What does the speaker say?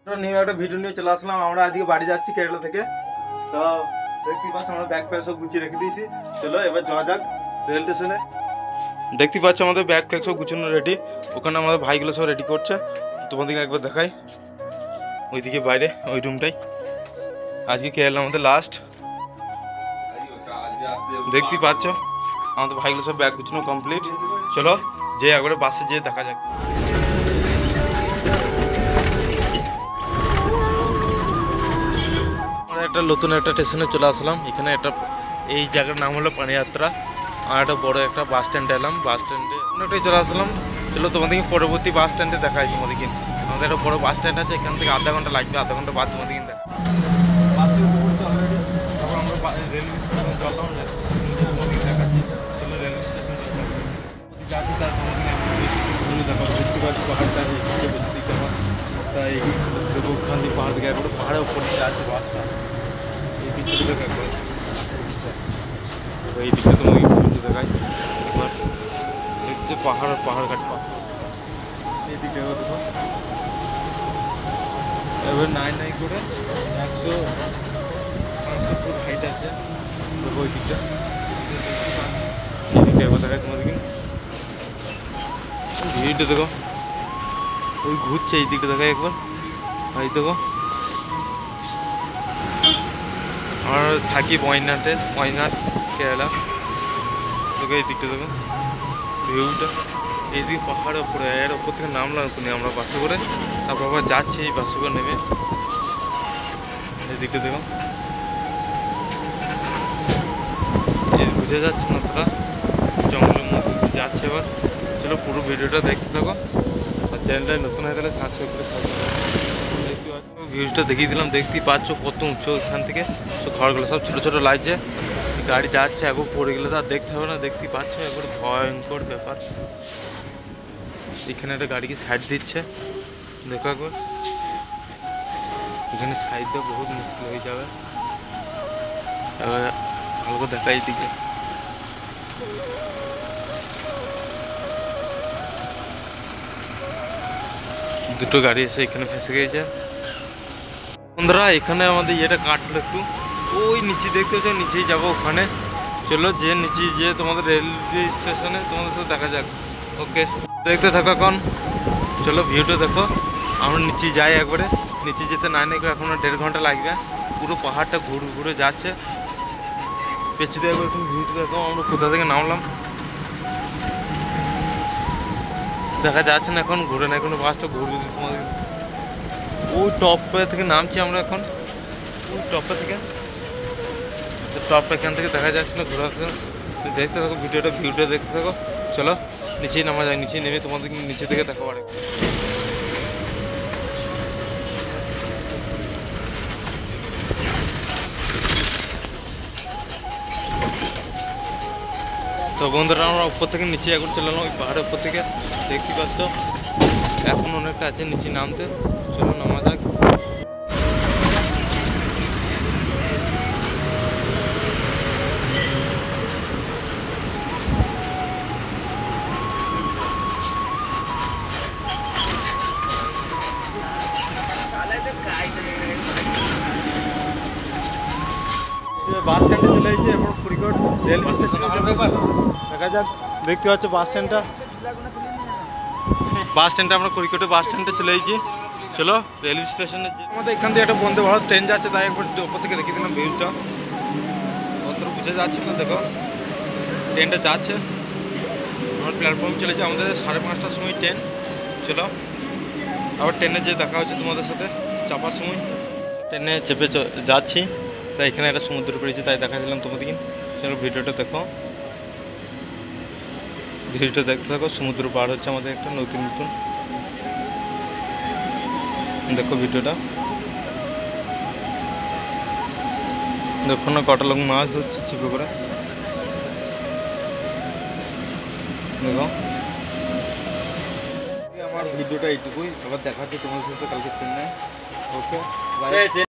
নিয়ে একটা ভিডিও নিয়ে চলে আসলাম। আমরা আজকে বাড়ি যাচ্ছি কেরালা থেকে। তো দেখতে পাচ্ছ আমরা ব্যাগ ফ্যাগ সব গুছিয়ে রেখে দিয়েছি। চলো এবার যাওয়া যাক রেল স্টেশনে। দেখতে পাচ্ছ আমাদের ব্যাগ ফ্যাগ সব গুছানো রেডি। ওখানে আমাদের ভাইগুলো সব রেডি করছে। তোমাদেরকে একবার দেখাই, ওইদিকে বাইরে ওই রুমটাই। আজকে কেরালা আমাদের লাস্ট। দেখতে পাচ্ছ আমাদের ভাইগুলো সব ব্যাগ গুছানো কমপ্লিট। চলো যে একবারে বাসে যেয়ে দেখা যাক। একটা নতুন একটা স্টেশনে চলে আসলাম। এখানে একটা এই জায়গার নাম হলো পানিযাত্রা। আর একটা বড় একটা বাস স্ট্যান্ডে এলাম। বাস স্ট্যান্ডে অনেকটাই চলে আসলাম। চলো তোমাদেরকে পরবর্তী বাস স্ট্যান্ডে দেখাই। তোমাদেরকে আমাদের একটা বড় বাস স্ট্যান্ড আছে, এখান থেকে আধা ঘন্টা লাগবে। আধা ঘন্টা বাদ তোমাদেরকে দেখা। বাসে উপরে অলরেডি তারপর আমরা রেলওয়ে স্টেশনে চললাম। দেখাচ্ছি চলো রেলওয়ে স্টেশন যাচ্ছি। তার দেখো দেখতে পাচ্ছি পাহাড়টা তাই ওখান পাহাড় থেকে একবার পাহাড়ের উপর দিকে আছে বাসটা। এই পিছনে দেখো একবার এই দিকটা তোমাকে দেখাই একবার। দেখছে পাহাড় পাহাড় ঘাট পাহাড় এই দিকটা দেখো। এবার নাই নাই করে 100-500 ফুট হাইট আছে। দেখো ওই দিকটা এই দিকটা একবার দেখাই তোমাদেরকে। ভিড়টা দেখো ওই ঘুরছে এই দিকটা দেখাই একবার। এই দেখো আমরা থাকি ওয়াইনাট কেরালা। দেখো এই দিকটা দেখো ভিউটা। এইদিকে পাহাড়ের উপরে এর ওপর থেকে নামলাম ওখানে আমরা বাসে করে। তারপর আবার যাচ্ছি এই বাসে করে নেমে। এই দিকটা দেখো বুঝে যাচ্ছে না তারা জঙ্গলের মধ্যে যাচ্ছে। এবার চলো পুরো ভিডিওটা দেখতে থাকো। আর চ্যানেলটা নতুন হয়ে গেলে সাবস্ক্রাইব করে থাকো। দেখতে পাচ্ছ ভিউজটা দেখিয়ে দিলাম। দেখতেই পাচ্ছ কত উঁচু এখান থেকে। তো ঘরগুলো সব ছোটো ছোটো লাগছে। গাড়ি যাচ্ছে একবার পড়ে গেলে তো আর দেখতে হবে না। দেখতেই পাচ্ছ একবার ভয়ঙ্কর ব্যাপার। এখানে একটা গাড়িকে সাইড দিচ্ছে দেখো একবার। এখানে সাইড দেওয়া বহুত মুশকিল হয়ে যাবে। এবার ভালো করে দেখাই দিকে। দুটো গাড়ি এসে এখানে ফেসে গেছে। বন্ধুরা এখানে আমাদের ইয়েটা কাটলো একটু ওই নিচে দেখতে হচ্ছে, নিচেই যাবো ওখানে। চলো যে নিচে যে তোমাদের রেলওয়ে স্টেশনে তোমাদের সাথে দেখা যাক। ওকে দেখতে থাকো এখন। চলো ভিউটা দেখো। আমরা নিচে যাই একবারে। নিচে যেতে নাই না এখন 1.5 ঘন্টা লাগবে। পুরো পাহাড়টা ঘুরে ঘুরে যাচ্ছে। পেছনে দিয়ে একবার তুমি ভিউটা দেখো আমরা কোথা থেকে নামলাম দেখা যাচ্ছে না এখন। ঘুরে না কোনো বাসটা ঘুরবে তোমাদের। ওই টপটা থেকে নামছি আমরা এখন। ওই টপটা থেকে টপটা এখান থেকে দেখা যাচ্ছে না ঘোরা। দেখতে থাকো ভিউটা দেখতে থাকো। চলো নিচেই নামা যায়। নিচে নেমে তোমাদের নিচে থেকে দেখা পারে। তো বন্ধুরা আমরা উপর থেকে নিচে এখন চলে এলাম ওই পাহাড়ের উপর থেকে। দেখতে পাচ্ছ এখন অনেকটা আছে নিচে নামতে। চলো নামা যাক। বাস স্ট্যান্ডে চলে এসেছি এখন ফরিদকোট রেলওয়ে স্টেশনে দেখা যাক। দেখতে পাচ্ছ বাস স্ট্যান্ডটা আমরা ফরিদকোটে বাস স্ট্যান্ডে চলে এসেছি। চলো রেলওয়ে স্টেশনে আমাদের এখান থেকে একটা বন্দে ভারত ট্রেন যাচ্ছে। তাই একবার ওপর থেকে দেখিয়ে দিলাম ভিউজটা। অত বুঝে যাচ্ছে না দেখো ট্রেনটা যাচ্ছে। আমার প্ল্যাটফর্মে চলেছে আমাদের 5:30টার সময় ট্রেন। চলো আবার ট্রেনে যেয়ে দেখা হচ্ছে তোমাদের সাথে চাপার সময়। ট্রেনে চেপে যাচ্ছি। তাই এখানে একটা সমুদ্র পেয়েছি তাই দেখাচ্ছিলাম তোমাদেরকে। চলো ভিডিওটা দেখো। ভিডিওটা দেখতে থাকো। সমুদ্র পার হচ্ছে আমাদের একটা নতুন দেখো ভিডিওটা দেখো না। কটা লোক মাছ ধরছে ছিপে করে দেখো। আমার ভিডিওটা এইটুকুই। আবার দেখাচ্ছি তোমাদের সাথে কালকে চেন্নাই। Okay bye.